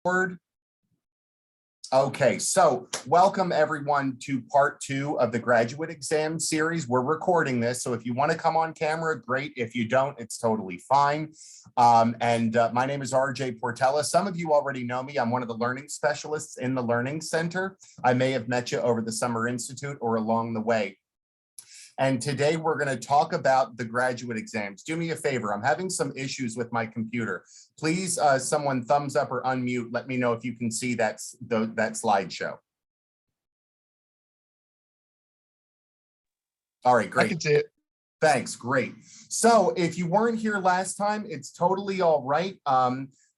Word. Okay, so welcome everyone to part 2 of the graduate exam series. We're recording this, so if you want to come on camera, great. If you don't, it's totally fine. My name is RJ Portella. Some of you already know me. I'm one of the learning specialists in the Learning Center. I may have met you over the Summer Institute or along the way. And today we're going to talk about the graduate exams. Do me a favor, I'm having some issues with my computer. Please, someone thumbs up or unmute. Let me know if you can see that slideshow. All right, great. I can see it. Thanks, great. So if you weren't here last time, it's totally all right.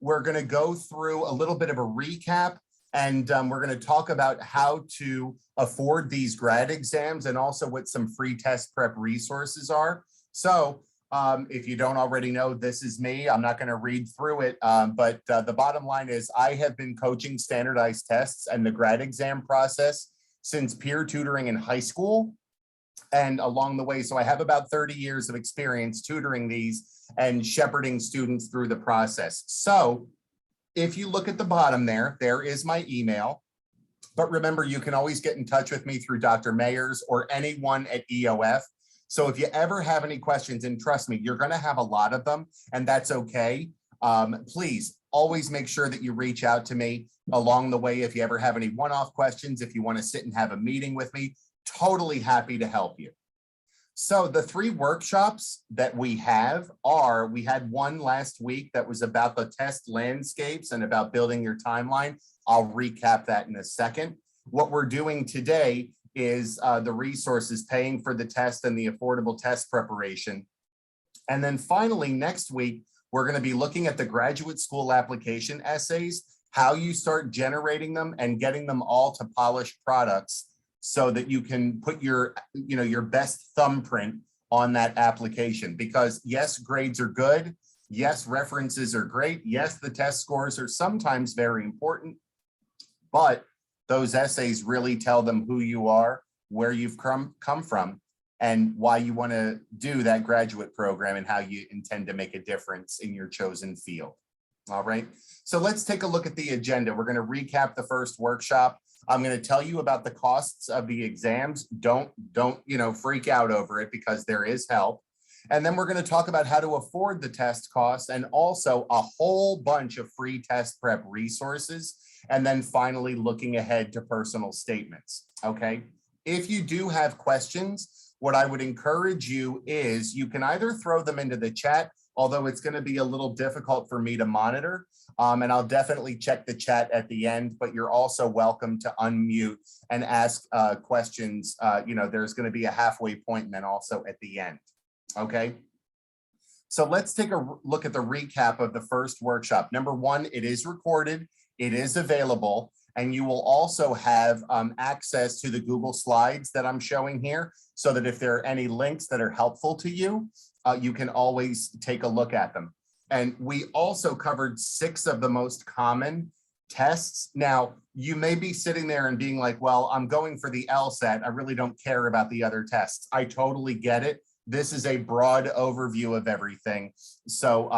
We're going to go through a little bit of a recap, and we're going to talk about how to afford these grad exams and also what some free test prep resources are. So if you don't already know, this is me. I'm not going to read through it, but the bottom line is I have been coaching standardized tests and the grad exam process since peer tutoring in high school and along the way. So I have about 30 years of experience tutoring these and shepherding students through the process. So if you look at the bottom there, there is my email. But remember, you can always get in touch with me through Dr. Mayers or anyone at EOF. So if you ever have any questions, and trust me, you're going to have a lot of them, and that's okay. Please always make sure that you reach out to me along the way. If you ever have any one-off questions, if you want to sit and have a meeting with me, totally happy to help you. So the 3 workshops that we have are, we had one last week that was about the test landscapes and about building your timeline. I'll recap that in a second. What we're doing today is the resources, paying for the test and the affordable test preparation. And then finally, next week, we're going to be looking at the graduate school application essays, how you start generating them and getting them all to polished products so that you can put your, your best thumbprint on that application. Because yes, grades are good. Yes, references are great. Yes, the test scores are sometimes very important, but those essays really tell them who you are, where you've come from, and why you want to do that graduate program and how you intend to make a difference in your chosen field. All right, so let's take a look at the agenda. We're going to recap the first workshop. I'm going to tell you about the costs of the exams. Don't freak out over it, because there is help. And then we're going to talk about how to afford the test costs and also a whole bunch of free test prep resources. And then finally, looking ahead to personal statements. Okay. If you do have questions, what I would encourage you is you can either throw them into the chat, although it's going to be a little difficult for me to monitor. And I'll definitely check the chat at the end, but you're also welcome to unmute and ask questions. There's going to be a halfway point and then also at the end. Okay. So let's take a look at the recap of the first workshop. Number 1, it is recorded, it is available, and you will also have access to the Google Slides that I'm showing here, so that if there are any links that are helpful to you, you can always take a look at them. And we also covered 6 of the most common tests. Now, you may be sitting there and being like, well, I'm going for the LSAT. I really don't care about the other tests. I totally get it. This is a broad overview of everything. So,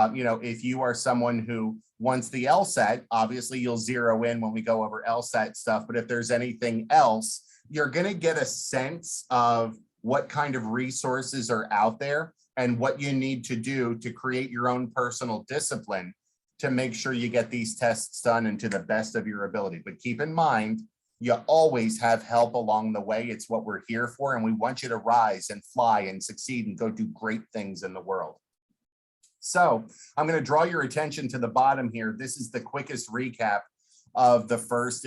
if you are someone who wants the LSAT, obviously you'll zero in when we go over LSAT stuff. But if there's anything else, you're going to get a sense of what kind of resources are out there and what you need to do to create your own personal discipline to make sure you get these tests done and to the best of your ability. But keep in mind, you always have help along the way. It's what we're here for, and we want you to rise and fly and succeed and go do great things in the world. So I'm going to draw your attention to the bottom here. This is the quickest recap of the first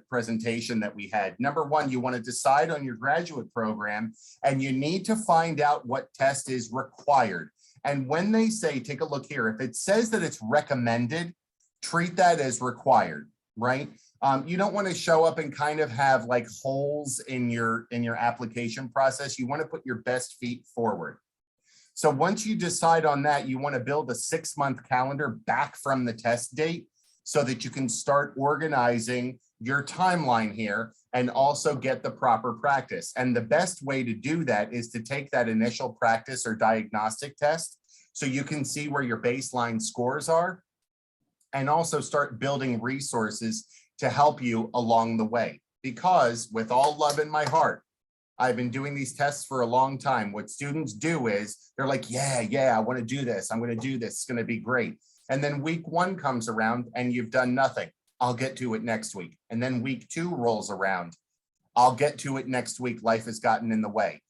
presentation that we had. Number 1, you want to decide on your graduate program, and you need to find out what test is required. And when they say, take a look here, if it says that it's recommended, treat that as required, right? You don't want to show up and kind of have like holes in your application process. You want to put your best feet forward. So once you decide on that, you want to build a 6-month calendar back from the test date, so that you can start organizing your timeline here and also get the proper practice. And the best way to do that is to take that initial practice or diagnostic test so you can see where your baseline scores are. and also start building resources to help you along the way. Because with all love in my heart, I've been doing these tests for a long time. What students do is they're like, yeah, I want to do this. I'm going to do this. It's going to be great. And then week one comes around and you've done nothing. I'll get to it next week. And then week two rolls around. I'll get to it next week. Life has gotten in the way.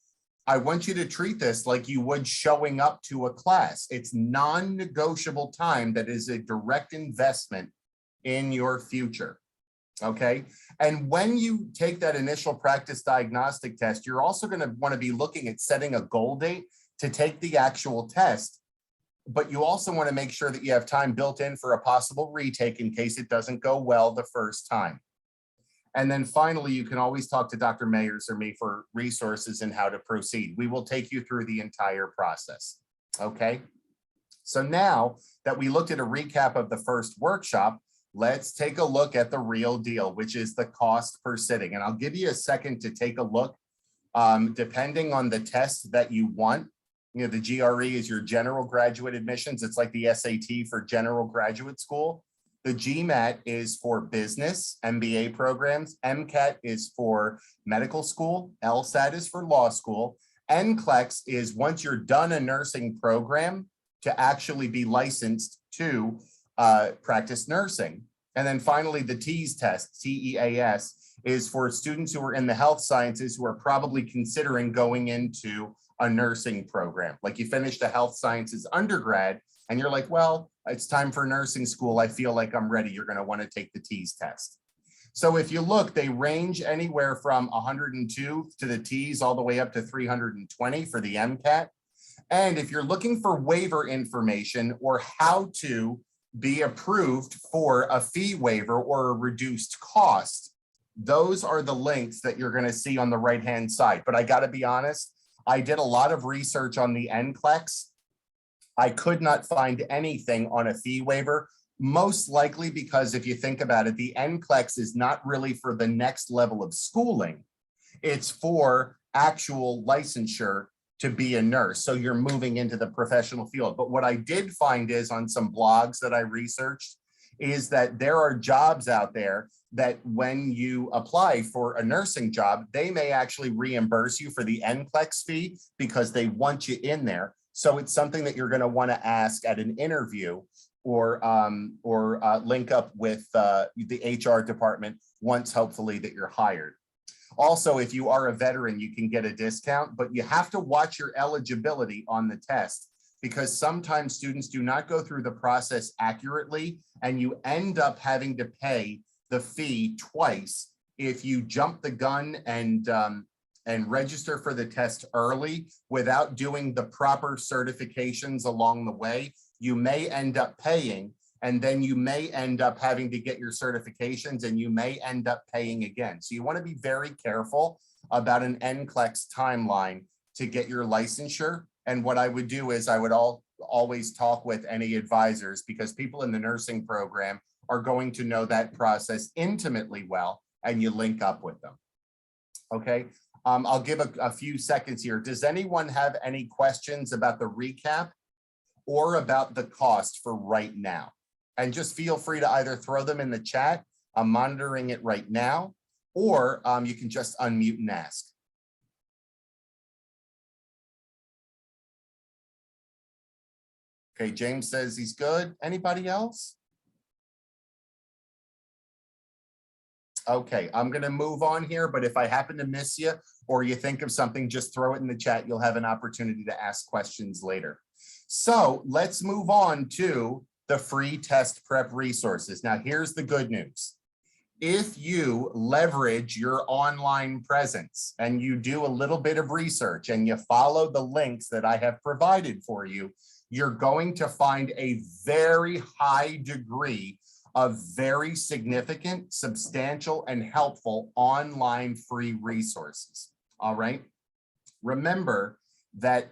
I want you to treat this like you would showing up to a class. It's non-negotiable time that is a direct investment in your future. Okay. And when you take that initial practice diagnostic test, you're also going to want to be looking at setting a goal date to take the actual test. But you also want to make sure that you have time built in for a possible retake in case it doesn't go well the first time. And then finally, you can always talk to Dr. Mayers or me for resources and how to proceed. We will take you through the entire process. Okay. So now that we looked at a recap of the first workshop, let's take a look at the real deal, which is the cost per sitting. And I'll give you a second to take a look, depending on the test that you want. You know, the GRE is your general graduate admissions. It's like the SAT for general graduate school. The GMAT is for business, MBA programs. MCAT is for medical school. LSAT is for law school. NCLEX is once you're done a nursing program to actually be licensed to practice nursing. And then finally, the TEAS test, TEAS, is for students who are in the health sciences who are probably considering going into a nursing program. Like you finished a health sciences undergrad and you're like, well, it's time for nursing school. I feel like I'm ready. You're going to want to take the TEAS test. So if you look, they range anywhere from 102 to the TEAS all the way up to 320 for the MCAT. And if you're looking for waiver information or how to be approved for a fee waiver or a reduced cost, those are the links that you're going to see on the right-hand side. But I got to be honest, I did a lot of research on the NCLEX. I could not find anything on a fee waiver, most likely because if you think about it, the NCLEX is not really for the next level of schooling. It's for actual licensure to be a nurse. So you're moving into the professional field. But what I did find is on some blogs that I researched is that there are jobs out there that when you apply for a nursing job, they may actually reimburse you for the NCLEX fee because they want you in there. So it's something that you're going to want to ask at an interview or link up with the HR department once hopefully that you're hired. Also, if you are a veteran, you can get a discount, but you have to watch your eligibility on the test because sometimes students do not go through the process accurately and you end up having to pay the fee twice if you jump the gun and register for the test early without doing the proper certifications along the way. You may end up paying, and then you may end up having to get your certifications and you may end up paying again. So you want to be very careful about an NCLEX timeline to get your licensure. And what I would do is I would always talk with any advisors because people in the nursing program are going to know that process intimately well, and you link up with them. Okay, I'll give a few seconds here. Does anyone have any questions about the recap or about the cost for right now? And just feel free to either throw them in the chat. I'm monitoring it right now, or you can just unmute and ask. Okay, James says he's good. Anybody else? Okay, I'm going to move on here, but if I happen to miss you or you think of something, just throw it in the chat. You'll have an opportunity to ask questions later. So let's move on to the free test prep resources. Now, here's the good news. If you leverage your online presence and you do a little bit of research and you follow the links that I have provided for you, you're going to find a very high degree of very significant, substantial, and helpful online free resources. All right. Remember that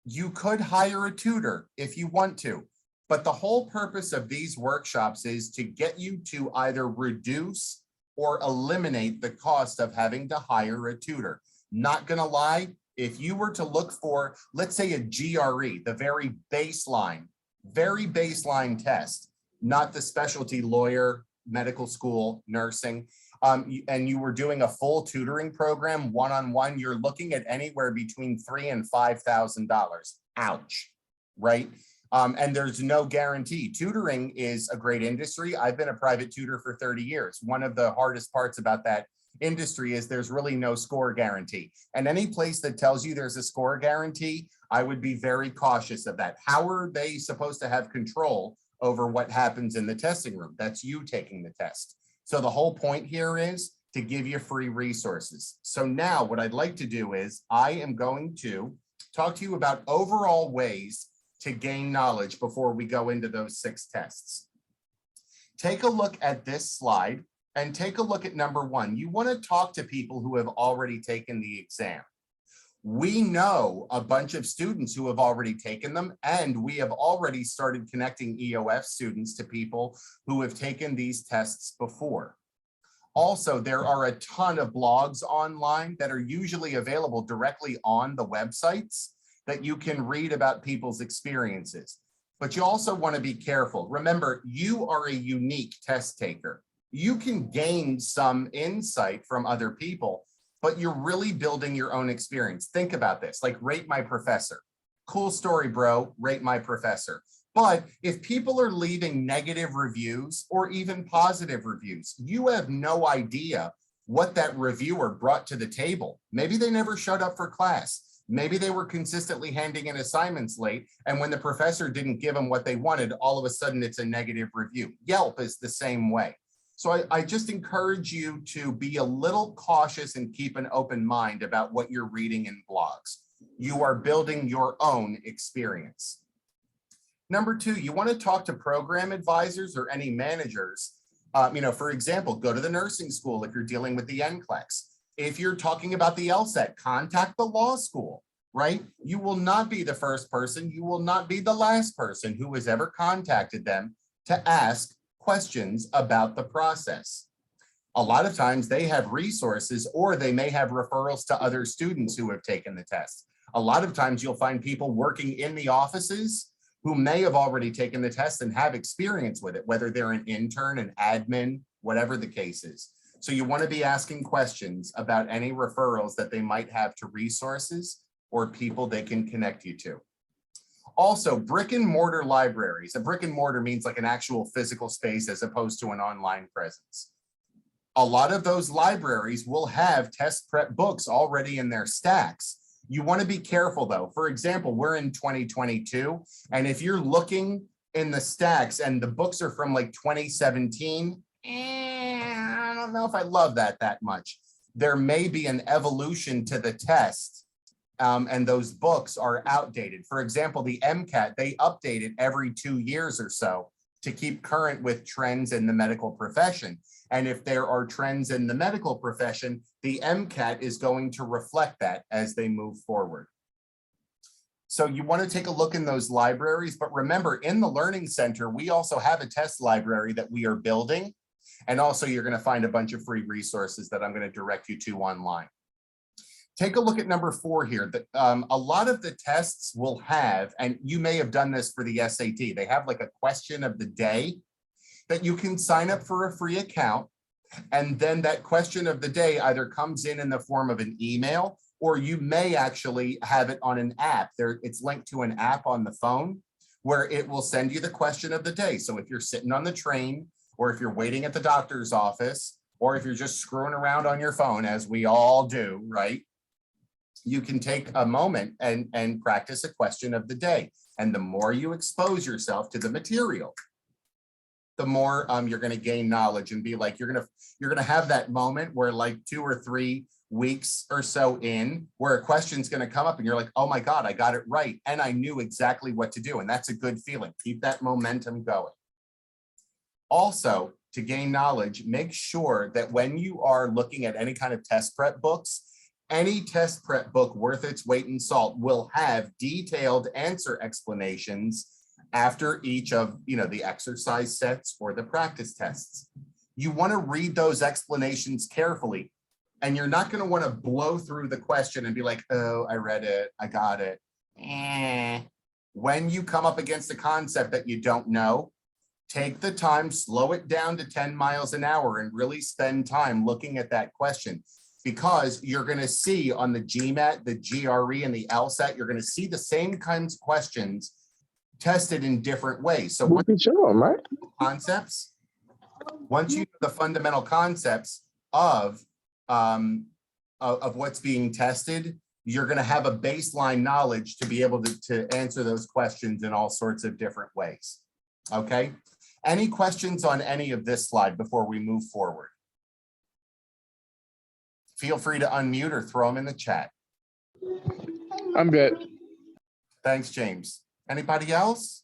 you could hire a tutor if you want to, but the whole purpose of these workshops is to get you to either reduce or eliminate the cost of having to hire a tutor. Not gonna lie, if you were to look for, let's say a GRE, the very baseline test, not the specialty lawyer, medical school, nursing, and you were doing a full tutoring program one-on-one, you're looking at anywhere between $3,000 and $5,000. Ouch, right? And there's no guarantee. Tutoring is a great industry. I've been a private tutor for 30 years. One of the hardest parts about that industry is there's really no score guarantee. And any place that tells you there's a score guarantee, I would be very cautious of that. How are they supposed to have control over what happens in the testing room? That's you taking the test. So the whole point here is to give you free resources. So now what I'd like to do is I am going to talk to you about overall ways to gain knowledge before we go into those 6 tests. Take a look at this slide and take a look at number 1. You want to talk to people who have already taken the exam. We know a bunch of students who have already taken them, and we have already started connecting EOF students to people who have taken these tests before. Also, there are a ton of blogs online that are usually available directly on the websites that you can read about people's experiences. But you also want to be careful. Remember, you are a unique test taker. You can gain some insight from other people, but you're really building your own experience. Think about this, like rate my professor. Cool story, bro, rate my professor. But if people are leaving negative reviews or even positive reviews, you have no idea what that reviewer brought to the table. Maybe they never showed up for class. Maybe they were consistently handing in assignments late, and when the professor didn't give them what they wanted, all of a sudden it's a negative review. Yelp is the same way. So I just encourage you to be a little cautious and keep an open mind about what you're reading in blogs. You are building your own experience. Number 2, you want to talk to program advisors or any managers. For example, go to the nursing school if you're dealing with the NCLEX. If you're talking about the LSAT, contact the law school, right? You will not be the first person. You will not be the last person who has ever contacted them to ask questions about the process. A lot of times they have resources, or they may have referrals to other students who have taken the test. A lot of times you'll find people working in the offices who may have already taken the test and have experience with it, whether they're an intern, an admin, whatever the case is. So you want to be asking questions about any referrals that they might have to resources or people they can connect you to. Also, brick and mortar libraries. A brick and mortar means like an actual physical space as opposed to an online presence. A lot of those libraries will have test prep books already in their stacks. You want to be careful though. For example, we're in 2022, and if you're looking in the stacks and the books are from like 2017, I don't know if I love that much. There may be an evolution to the test, and those books are outdated. For example, the MCAT, they update it every 2 years or so to keep current with trends in the medical profession. And if there are trends in the medical profession, the MCAT is going to reflect that as they move forward. So you want to take a look in those libraries, but remember, in the Learning Center, we also have a test library that we are building. And also you're going to find a bunch of free resources that I'm going to direct you to online. Take a look at number 4 here. A lot of the tests will have, and you may have done this for the SAT, they have like a question of the day that you can sign up for a free account. And then that question of the day either comes in the form of an email, or you may actually have it on an app. It's linked to an app on the phone where it will send you the question of the day. So if you're sitting on the train, or if you're waiting at the doctor's office, or if you're just screwing around on your phone, as we all do, right? You can take a moment and practice a question of the day. And the more you expose yourself to the material, the more you're going to gain knowledge and be like, you're going to have that moment where like 2 or 3 weeks or so in, where a question's going to come up and you're like, oh my God, I got it right. And I knew exactly what to do. And that's a good feeling. Keep that momentum going. Also, to gain knowledge, make sure that when you are looking at any kind of test prep books, any test prep book worth its weight in salt will have detailed answer explanations after each of the exercise sets or the practice tests. You want to read those explanations carefully, and you're not going to want to blow through the question and be like, oh, I read it, I got it. When you come up against a concept that you don't know, Take the time, slow it down to 10 miles an hour and really spend time looking at that question, because you're going to see on the GMAT, the GRE, and the LSAT, you're going to see the same kinds of questions tested in different ways. So once you know the fundamental concepts of what's being tested, you're going to have a baseline knowledge to be able to answer those questions in all sorts of different ways. Okay. Any questions on any of this slide before we move forward? Feel free to unmute or throw them in the chat. I'm good. Thanks, James. Anybody else?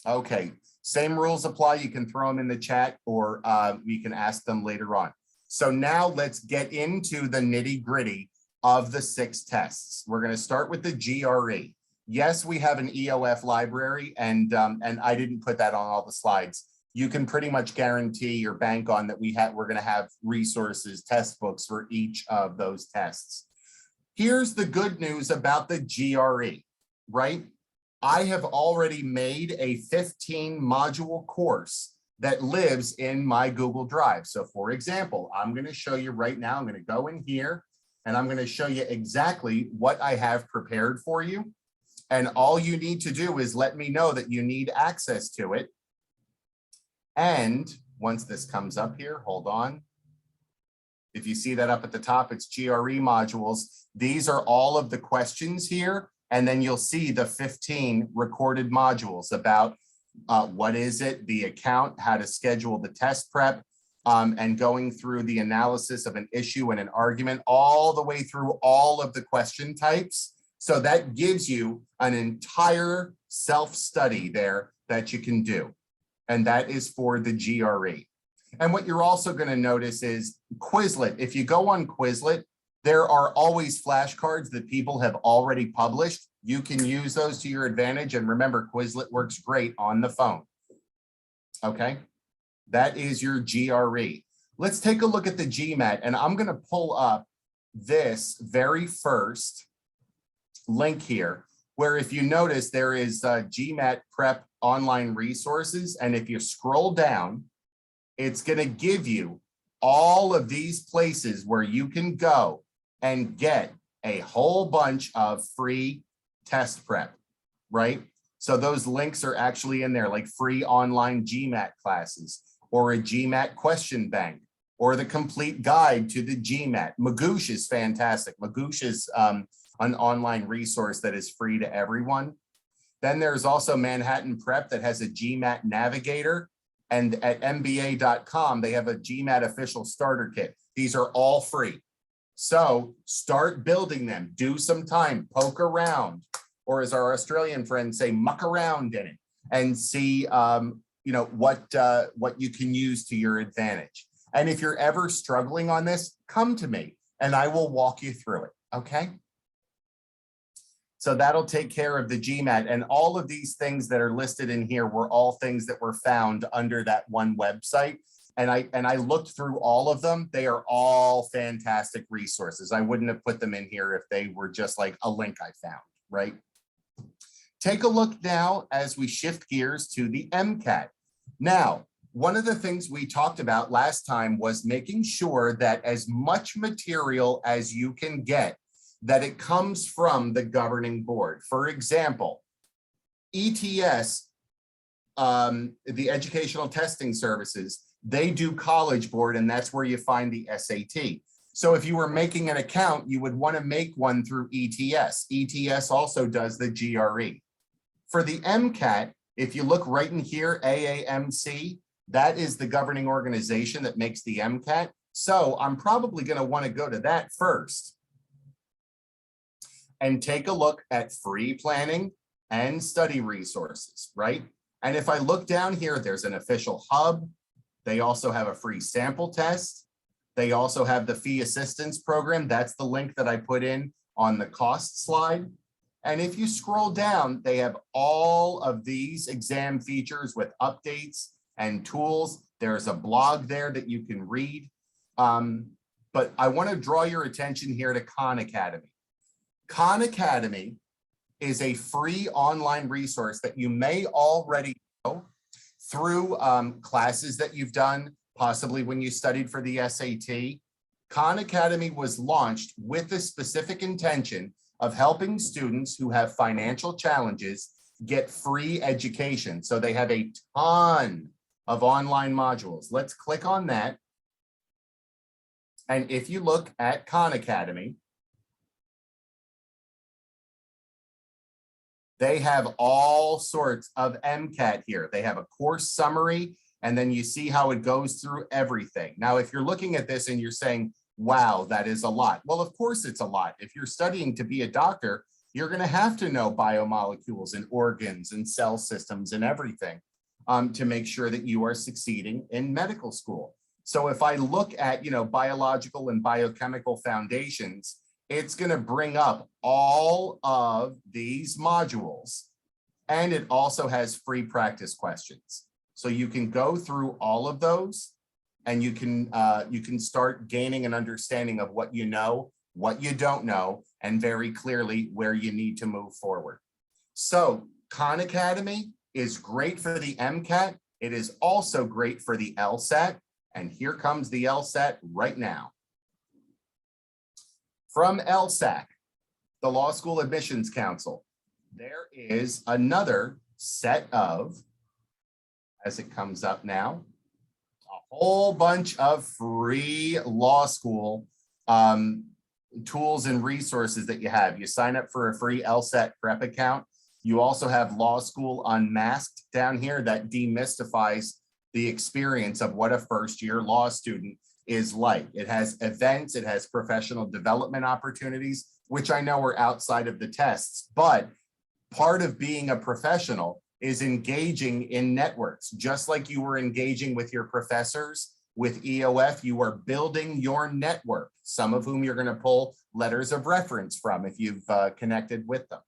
Okay, same rules apply. You can throw them in the chat, or we can ask them later on. So now let's get into the nitty-gritty of the 6 tests. We're going to start with the GRE. Yes, we have an EOF library, and I didn't put that on all the slides. You can pretty much guarantee or bank on that we're going to have resources, test books for each of those tests. Here's the good news about the GRE, right? I have already made a 15 module course that lives in my Google Drive. So for example, I'm going to show you right now, I'm going to go in here and I'm going to show you exactly what I have prepared for you. And all you need to do is let me know that you need access to it. And once this comes up here, hold on. If you see that up at the top, it's GRE modules. These are all of the questions here. And then you'll see the 15 recorded modules about what is it, the account, how to schedule the test prep, and going through the analysis of an issue and an argument all the way through all of the question types. So that gives you an entire self-study there that you can do. And that is for the GRE. And what you're also going to notice is Quizlet. If you go on Quizlet, there are always flashcards that people have already published. You can use those to your advantage. And remember, Quizlet works great on the phone. Okay, that is your GRE. Let's take a look at the GMAT. And I'm going to pull up this very first link here, where if you notice, there is GMAT prep online resources. And if you scroll down, it's going to give you all of these places where you can go and get a whole bunch of free test prep, right? So those links are actually in there, like free online GMAT classes, or a GMAT question bank, or the complete guide to the GMAT. Magoosh is fantastic. Magoosh is an online resource that is free to everyone. Then there's also Manhattan Prep that has a GMAT navigator. And at MBA.com, they have a GMAT official starter kit. These are all free. So start building them, do some time, poke around, or as our Australian friends say, muck around in it and see what you can use to your advantage. And if you're ever struggling on this, come to me and I will walk you through it, okay? So that'll take care of the GMAT, and all of these things that are listed in here were all things that were found under that one website. And I looked through all of them. They are all fantastic resources. I wouldn't have put them in here if they were just like a link I found, right? Take a look now as we shift gears to the MCAT. Now, one of the things we talked about last time was making sure that as much material as you can get, that it comes from the governing board. For example, ETS, the Educational Testing Services, they do College Board, and that's where you find the SAT. So if you were making an account, you would want to make one through ETS. ETS also does the GRE. For the MCAT, if you look right in here, AAMC, that is the governing organization that makes the MCAT. So I'm probably going to want to go to that first and take a look at free planning and study resources, right? And if I look down here, there's an official hub. They also have a free sample test. They also have the fee assistance program. That's the link that I put in on the cost slide. And if you scroll down, they have all of these exam features with updates and tools. There's a blog there that you can read. But I want to draw your attention here to Khan Academy. Khan Academy is a free online resource that you may already know through classes that you've done, possibly when you studied for the SAT. Khan Academy was launched with the specific intention of helping students who have financial challenges get free education. So they have a ton of online modules. Let's click on that. And if you look at Khan Academy, they have all sorts of MCAT here. They have a course summary, and then you see how it goes through everything. Now, if you're looking at this and you're saying, wow, that is a lot. Well, of course it's a lot. If you're studying to be a doctor, you're going to have to know biomolecules and organs and cell systems and everything to make sure that you are succeeding in medical school. So if I look at, biological and biochemical foundations, it's going to bring up all of these modules, and it also has free practice questions. So you can go through all of those, and you can start gaining an understanding of what you know, what you don't know, and very clearly where you need to move forward. So Khan Academy is great for the MCAT. It is also great for the LSAT. And here comes the LSAT right now. From LSAC, the Law School Admissions Council, there is another set of, as it comes up now, a whole bunch of free law school tools and resources that you have. You sign up for a free LSAT prep account. You also have Law School Unmasked down here that demystifies the experience of what a first-year law student is like. It has events, it has professional development opportunities, which I know are outside of the tests, but part of being a professional is engaging in networks. Just like you were engaging with your professors with EOF, you are building your network, some of whom you're going to pull letters of reference from if you've connected with them.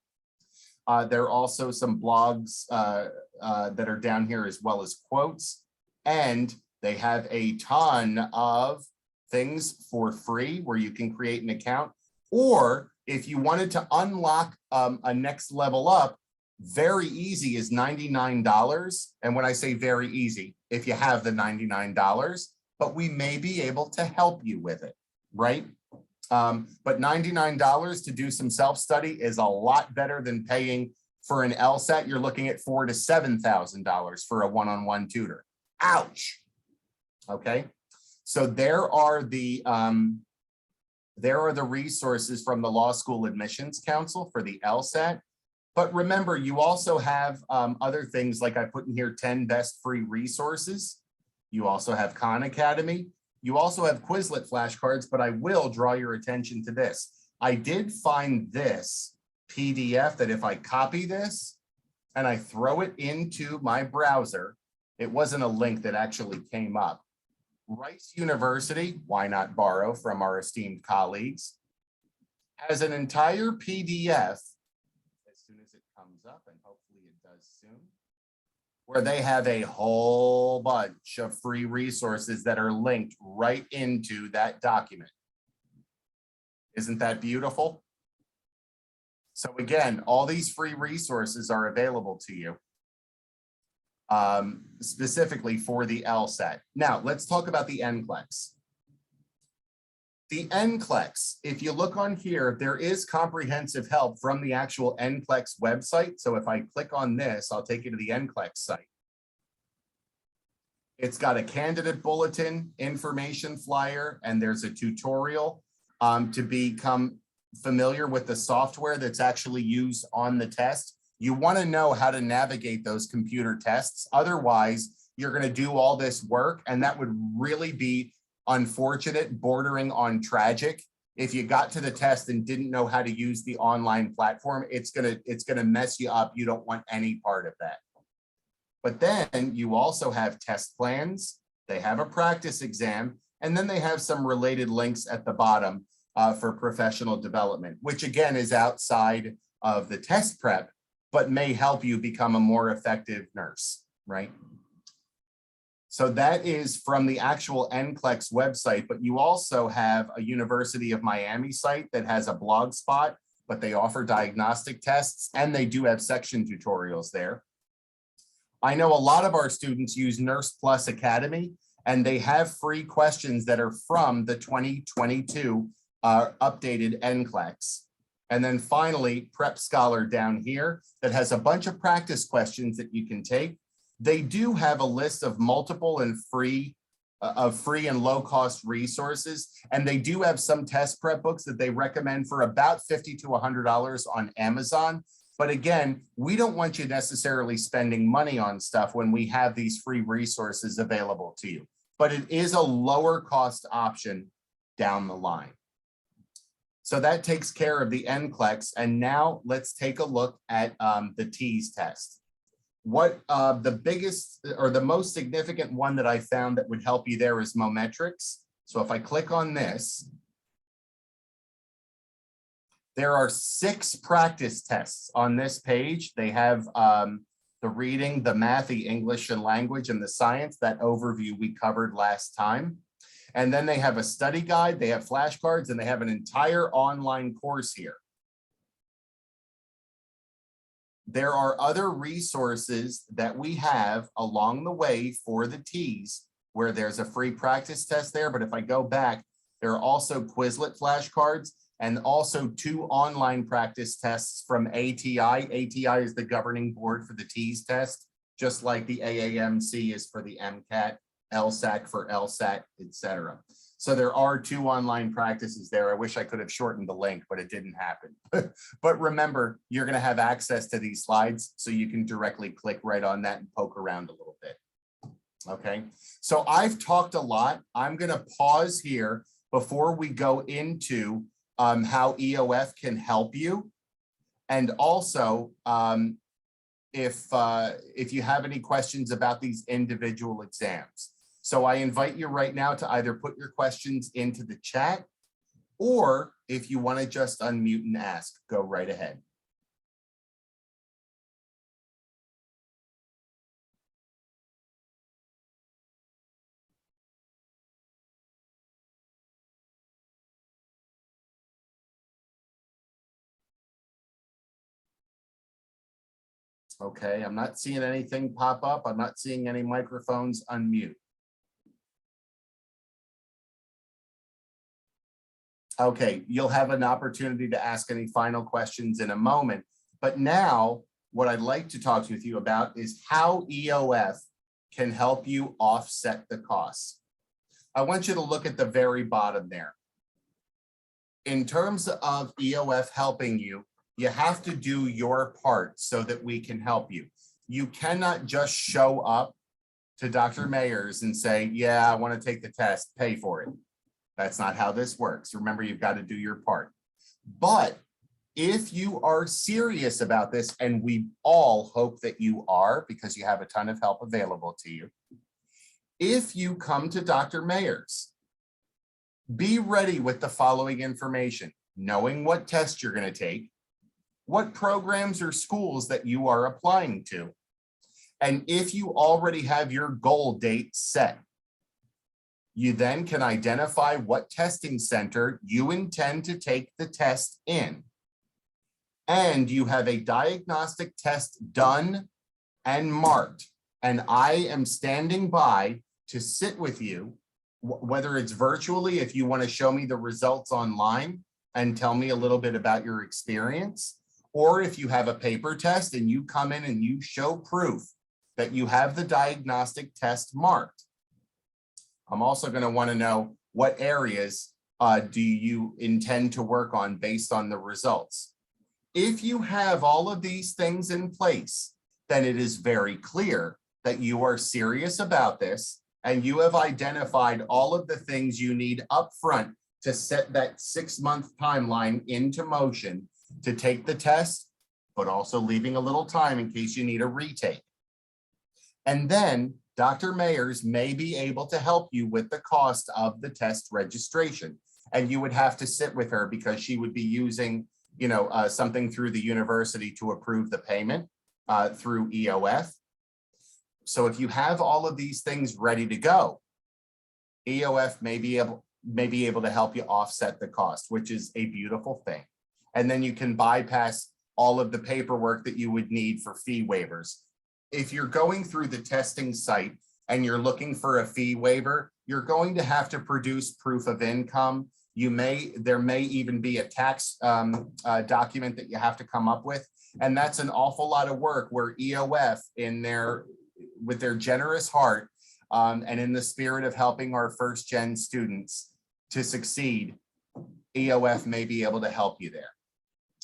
There are also some blogs that are down here, as well as quotes, and they have a ton of things for free where you can create an account, or if you wanted to unlock a next level up, very easy is $99. And when I say very easy, if you have the $99, but we may be able to help you with it, right? But $99 to do some self-study is a lot better than paying for an LSAT. You're looking at $4,000 to $7,000 for a one-on-one tutor. Ouch. Okay, so there are the resources from the Law School Admissions Council for the LSAT. But remember, you also have other things like I put in here, 10 best free resources. You also have Khan Academy. You also have Quizlet flashcards, but I will draw your attention to this. I did find this PDF that if I copy this and I throw it into my browser, it wasn't a link that actually came up. Rice University, why not borrow from our esteemed colleagues, has an entire PDF, as soon as it comes up, and hopefully it does soon, where they have a whole bunch of free resources that are linked right into that document. Isn't that beautiful? So again, all these free resources are available to you. Specifically for the LSAT. Now, let's talk about the NCLEX. The NCLEX, if you look on here, there is comprehensive help from the actual NCLEX website. So if I click on this, I'll take you to the NCLEX site. It's got a candidate bulletin, information flyer, and there's a tutorial to become familiar with the software that's actually used on the test. You want to know how to navigate those computer tests. Otherwise, you're going to do all this work, and that would really be unfortunate, bordering on tragic. If you got to the test and didn't know how to use the online platform, it's gonna mess you up. You don't want any part of that. But then you also have test plans. They have a practice exam, and then they have some related links at the bottom for professional development, which again is outside of the test prep, but may help you become a more effective nurse, right? So that is from the actual NCLEX website, but you also have a University of Miami site that has a blog spot but they offer diagnostic tests and they do have section tutorials there. I know a lot of our students use Nurse Plus Academy, and they have free questions that are from the 2022 updated NCLEX. And then finally, Prep Scholar down here that has a bunch of practice questions that you can take. They do have a list of multiple and free and low-cost resources, and they do have some test prep books that they recommend for about $50 to $100 on Amazon. But again, we don't want you necessarily spending money on stuff when we have these free resources available to you. But it is a lower cost option down the line. So that takes care of the NCLEX. And now let's take a look at the TEAS test. What the biggest or the most significant one that I found that would help you there is Mometrics. So if I click on this, there are 6 practice tests on this page. They have the reading, the math, the English and language, and the science, that overview we covered last time. And then they have a study guide, they have flashcards, and they have an entire online course here. There are other resources that we have along the way for the TEAS where there's a free practice test there. But if I go back, there are also Quizlet flashcards and also 2 online practice tests from ATI. ATI is the governing board for the TEAS test, just like the AAMC is for the MCAT, LSAT for LSAT, etc. So there are 2 online practices there. I wish I could have shortened the link, but it didn't happen. But remember, you're going to have access to these slides, so you can directly click right on that and poke around a little bit. Okay, so I've talked a lot. I'm going to pause here before we go into how EOF can help you. And also, if you have any questions about these individual exams. So I invite you right now to either put your questions into the chat, or if you want to just unmute and ask, go right ahead. Okay, I'm not seeing anything pop up. I'm not seeing any microphones unmute. Okay, you'll have an opportunity to ask any final questions in a moment. But now what I'd like to talk with you about is how EOF can help you offset the costs. I want you to look at the very bottom there. In terms of EOF helping you, you have to do your part so that we can help you. You cannot just show up to Dr. Mayers and say, yeah, I want to take the test, pay for it. That's not how this works. Remember, you've got to do your part. But if you are serious about this, and we all hope that you are because you have a ton of help available to you, if you come to Dr. Mayers, be ready with the following information: knowing what test you're going to take, what programs or schools that you are applying to, and if you already have your goal date set. You then can identify what testing center you intend to take the test in. And you have a diagnostic test done and marked. And I am standing by to sit with you, whether it's virtually, if you want to show me the results online and tell me a little bit about your experience, or if you have a paper test and you come in and you show proof that you have the diagnostic test marked. I'm also going to want to know what areas do you intend to work on based on the results. If you have all of these things in place, then it is very clear that you are serious about this and you have identified all of the things you need up front to set that 6-month timeline into motion to take the test, but also leaving a little time in case you need a retake. And then Dr. Mayers may be able to help you with the cost of the test registration. And you would have to sit with her because she would be using, something through the university to approve the payment through EOF. So if you have all of these things ready to go, EOF may be able to help you offset the cost, which is a beautiful thing. and then you can bypass all of the paperwork that you would need for fee waivers. If you're going through the testing site and you're looking for a fee waiver, you're going to have to produce proof of income. There may even be a tax document that you have to come up with. And that's an awful lot of work where EOF with their generous heart and in the spirit of helping our first gen students to succeed, EOF may be able to help you there.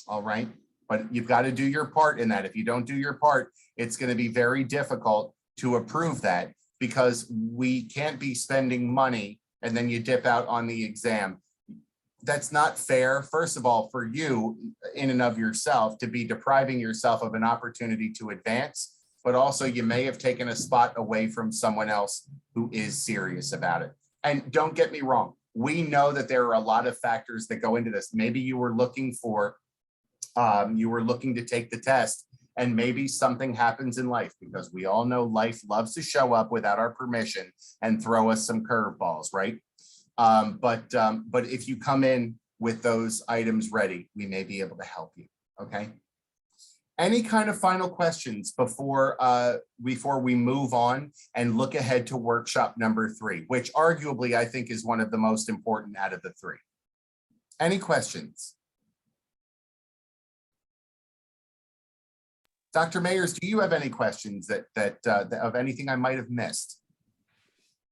All right. But you've got to do your part in that. If you don't do your part, it's going to be very difficult to approve that, because we can't be spending money and then you dip out on the exam. That's not fair, first of all, for you in and of yourself to be depriving yourself of an opportunity to advance, but also you may have taken a spot away from someone else who is serious about it. And don't get me wrong, we know that there are a lot of factors that go into this. Maybe you were looking to take the test, and maybe something happens in life, because we all know life loves to show up without our permission and throw us some curveballs, right? But if you come in with those items ready, we may be able to help you. Okay. Any kind of final questions before we move on and look ahead to workshop number 3, which arguably I think is one of the most important out of the 3. Any questions? Dr. Mayers, do you have any questions that of anything I might have missed?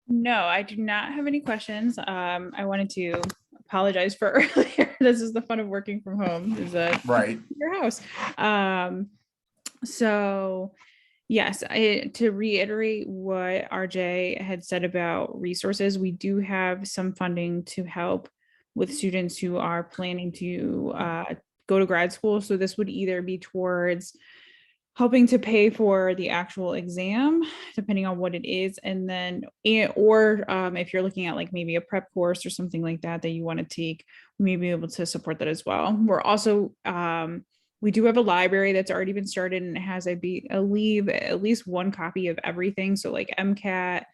No, I do not have any questions. I wanted to apologize for earlier. This is the fun of working from home, is right your house. So yes, to reiterate what RJ had said about resources, we do have some funding to help with students who are planning to go to grad school. So this would either be towards helping to pay for the actual exam, depending on what it is. And then, or if you're looking at like maybe a prep course or something like that you want to take, we may be able to support that as well. We're also, we do have a library that's already been started, and it has, I believe, at least one copy of everything. So like MCAT,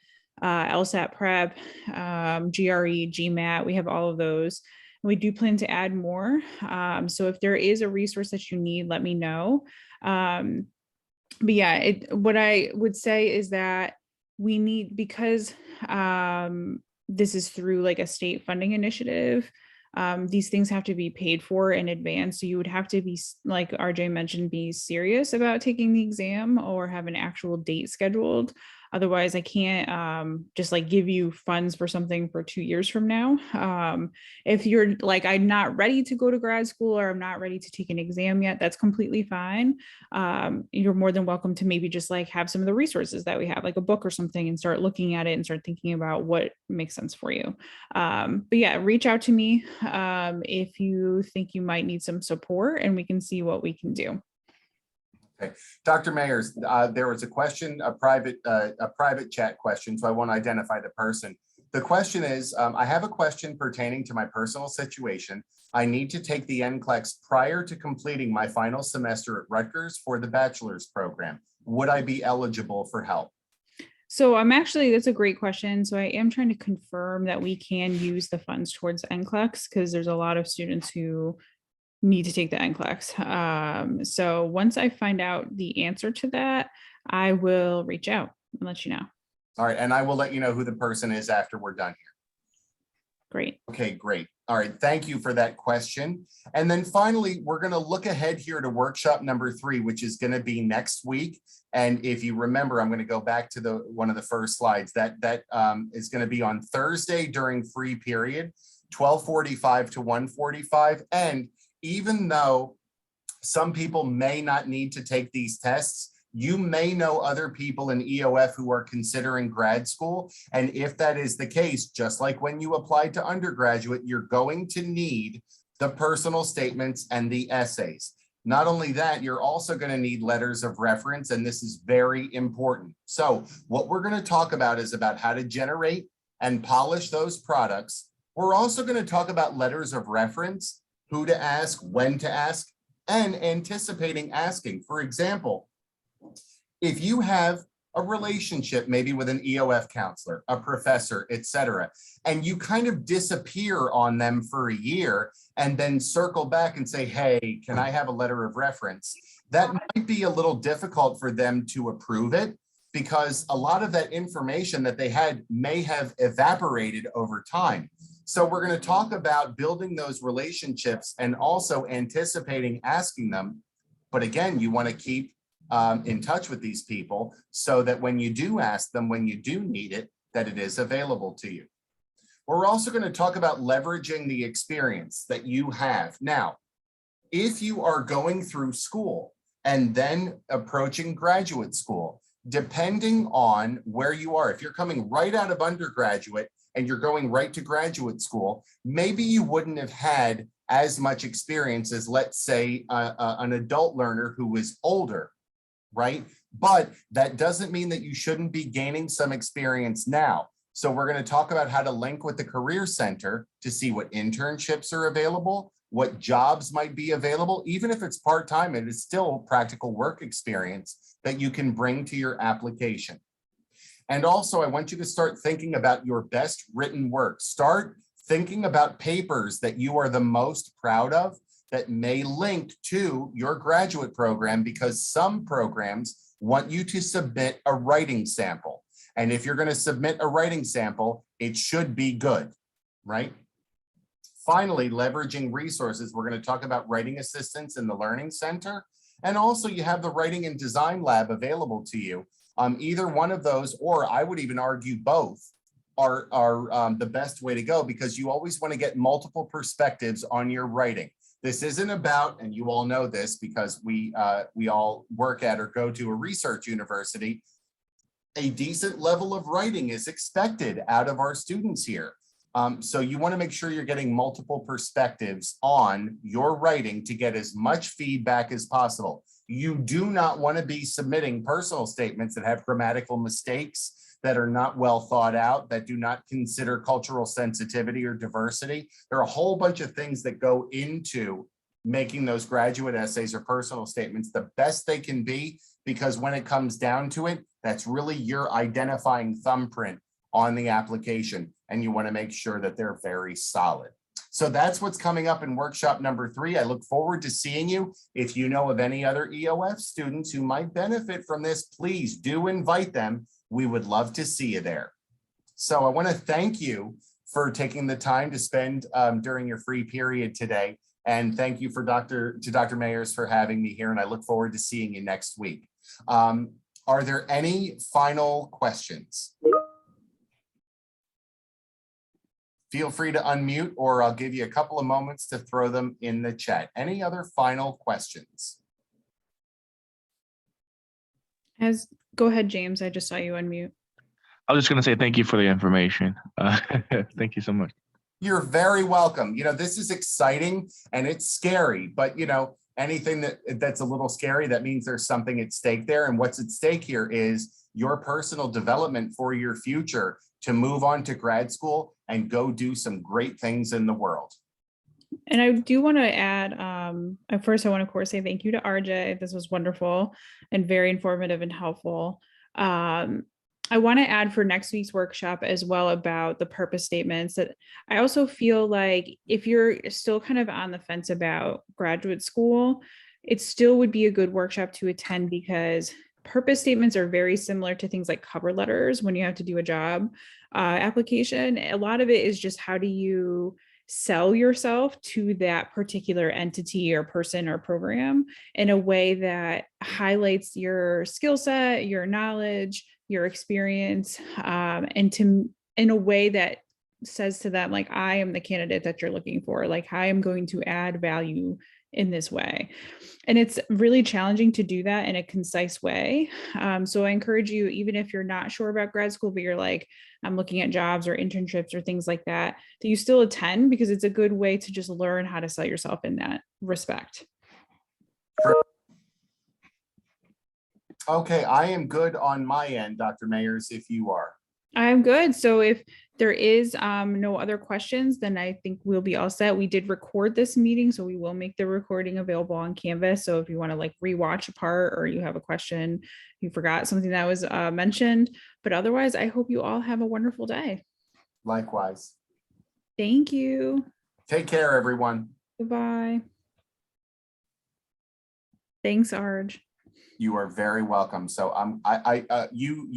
LSAT prep, GRE, GMAT, we have all of those. We do plan to add more. So if there is a resource that you need, let me know. But yeah, what I would say is that we need, because this is through like a state funding initiative, these things have to be paid for in advance. So you would have to be, like RJ mentioned, be serious about taking the exam or have an actual date scheduled. Otherwise, I can't just like give you funds for something for 2 years from now. If you're like, I'm not ready to go to grad school, or I'm not ready to take an exam yet, that's completely fine. You're more than welcome to maybe just like have some of the resources that we have, like a book or something, and start looking at it and start thinking about what makes sense for you. But yeah, reach out to me if you think you might need some support, and we can see what we can do. Okay, Dr. Mayers, there was a question, a private chat question, so I want to identify the person. The question is, I have a question pertaining to my personal situation. I need to take the NCLEX prior to completing my final semester at Rutgers for the bachelor's program. Would I be eligible for help? So that's a great question. So I am trying to confirm that we can use the funds towards NCLEX, because there's a lot of students who need to take the NCLEX. So once I find out the answer to that, I will reach out and let you know. All right, and I will let you know who the person is after we're done here. Great. Okay, great. All right, thank you for that question. And then finally, we're going to look ahead here to workshop number 3, which is going to be next week. And if you remember, I'm going to go back to one of the first slides. That is going to be on Thursday during free period, 12:45 to 1:45. And even though some people may not need to take these tests, you may know other people in EOF who are considering grad school. And if that is the case, just like when you applied to undergraduate, you're going to need the personal statements and the essays. Not only that, you're also going to need letters of reference, and this is very important. So what we're going to talk about is about how to generate and polish those products. We're also going to talk about letters of reference, who to ask, when to ask, and anticipating asking. For example, if you have a relationship, maybe with an EOF counselor, a professor, etc. And you kind of disappear on them for a year and then circle back and say, hey, can I have a letter of reference? That might be a little difficult for them to approve it, because a lot of that information that they had may have evaporated over time. So we're going to talk about building those relationships and also anticipating asking them. But again, you want to keep in touch with these people so that when you do ask them, when you do need it, that it is available to you. We're also going to talk about leveraging the experience that you have. Now, if you are going through school and then approaching graduate school, depending on where you are, if you're coming right out of undergraduate and you're going right to graduate school, maybe you wouldn't have had as much experience as, let's say, an adult learner who is older, right? But that doesn't mean that you shouldn't be gaining some experience now. So we're going to talk about how to link with the Career Center to see what internships are available, what jobs might be available, even if it's part-time, it is still practical work experience that you can bring to your application. And also, I want you to start thinking about your best written work. Start thinking about papers that you are the most proud of that may link to your graduate program, because some programs want you to submit a writing sample. And if you're going to submit a writing sample, it should be good, right? Finally, leveraging resources. We're going to talk about writing assistance in the Learning Center. And also you have the Writing and Design Lab available to you. Either one of those, or I would even argue both, are the best way to go, because you always want to get multiple perspectives on your writing. This isn't about, and you all know this because we all work at or go to a research university, a decent level of writing is expected out of our students here. So you want to make sure you're getting multiple perspectives on your writing to get as much feedback as possible. You do not want to be submitting personal statements that have grammatical mistakes, that are not well thought out, that do not consider cultural sensitivity or diversity. There are a whole bunch of things that go into making those graduate essays or personal statements the best they can be, because when it comes down to it, that's really your identifying thumbprint on the application, and you want to make sure that they're very solid. So that's what's coming up in workshop number 3. I look forward to seeing you. If you know of any other EOF students who might benefit from this, please do invite them. We would love to see you there. So I want to thank you for taking the time to spend during your free period today. And thank you to Dr. Mayers for having me here. And I look forward to seeing you next week. Are there any final questions? Feel free to unmute, or I'll give you a couple of moments to throw them in the chat. Any other final questions? Go ahead, James. I just saw you unmute. I was just going to say thank you for the information. Thank you so much. You're very welcome. You know, this is exciting and it's scary, but you know, anything that's a little scary, that means there's something at stake there. And what's at stake here is your personal development for your future to move on to grad school and go do some great things in the world. And I do want to add, at first, I want to, of course, say thank you to RJ. This was wonderful and very informative and helpful. I want to add for next week's workshop as well about the purpose statements, that I also feel like if you're still kind of on the fence about graduate school, it still would be a good workshop to attend, because purpose statements are very similar to things like cover letters when you have to do a job application. A lot of it is just, how do you sell yourself to that particular entity or person or program in a way that highlights your skill set, your knowledge, your experience, and in a way that says to them, like, I am the candidate that you're looking for, like I am going to add value in this way. And it's really challenging to do that in a concise way. So I encourage you, even if you're not sure about grad school, but you're like, I'm looking at jobs or internships or things like that, that you still attend, because it's a good way to just learn how to sell yourself in that respect. Okay, I am good on my end, Dr. Mayers, if you are. I'm good. So if there is no other questions, then I think we'll be all set. We did record this meeting, so we will make the recording available on Canvas. So if you want to like rewatch a part or you have a question, you forgot something that was mentioned. But otherwise, I hope you all have a wonderful day. Likewise. Thank you. Take care, everyone. Goodbye. Thanks, Arj. You are very welcome. So you